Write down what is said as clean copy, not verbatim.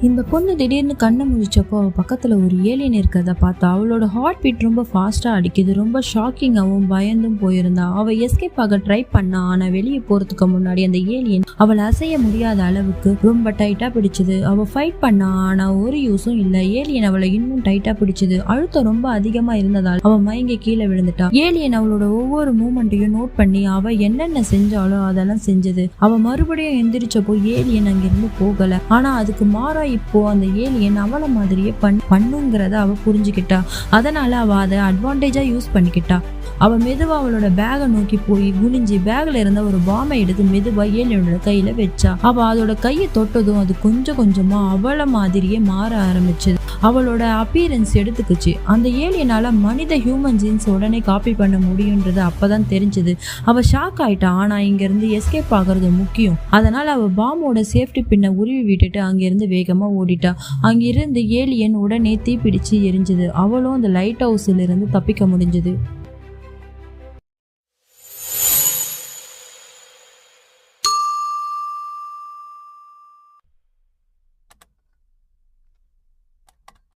இந்த பொண்ணு திடீர்னு கண்ணை முழிச்சப்போ அவள் பக்கத்தில் ஒரு ஏலியன் இருக்கிறத பார்த்தா அவளோட ஹார்ட் பீட் ரொம்ப ஃபாஸ்ட்டாக அடிக்குது. ரொம்ப ஷாக்கிங்காகவும் பயந்தும் போயிருந்தா. அவள் எஸ்கேப் ஆக ட்ரை பண்ணா. ஆனால் வெளியே போகிறதுக்கு முன்னாடி அந்த ஏலியன் அவளை அசைய முடியாத அளவுக்கு ரொம்ப டைட்டாக பிடிச்சது. அவள் ஃபைட் பண்ணா, ஆனால் ஒரு யூஸும் இல்லை. ஏலியன் அவளை இன்னும் டைட்டாக பிடிச்சது. அழுத்தம் ரொம்ப அதிகமாக இருந்ததால் அவள் மயங்கி கீழே விழுந்துட்டா. ஏலியன் அவளோட ஒவ்வொரு மூமெண்ட்டையும் நோட் பண்ணி அவள் என்னென்ன செஞ்சாலோ அதெல்லாம் செஞ்சது. அவள் மறுபடியும் எந்திரிச்சப்போ ஏலியன் அங்கிருந்து போகலை. ஆனால் அதுக்கு மாறா இப்போ அந்த ஏலியன் அவளை மாதிரியே பண்ணுங்கிறத அவ புரிஞ்சுக்கிட்டா. அதனால அவ அதை அட்வான்டேஜா யூஸ் பண்ணிக்கிட்டா. அவ மெதுவா அவளோட பேகை நோக்கி போய் குனிஞ்சி பேக்ல இருந்த ஒரு பாமை எடுத்து மெதுவா ஏலியனோட கையில வச்சா. அவ அதோட கையை தொட்டதும் அது கொஞ்சம் கொஞ்சமா அவளை மாதிரியே மாற ஆரம்பிச்சது. அவளோட அப்பியரன்ஸ் எடுத்துக்குச்சு. அந்த ஏலியனால மனித ஹியூமன் ஜீன்ஸ் உடனே காப்பி பண்ண முடியுன்றது அப்பதான் தெரிஞ்சது. அவ ஷாக் ஆயிட்டா. ஆனா இங்க இருந்து எஸ்கேப் ஆகுறது முக்கியம். அதனால அவ பாமோட சேஃப்டி பின்ன உருவி விட்டுட்டு அங்கிருந்து வேகமா ஓடிட்டா. அங்கிருந்து ஏலியன் உடனே தீப்பிடிச்சு எரிஞ்சது. அவளும் அந்த லைட் ஹவுஸ்ல இருந்து தப்பிக்க முடிஞ்சது.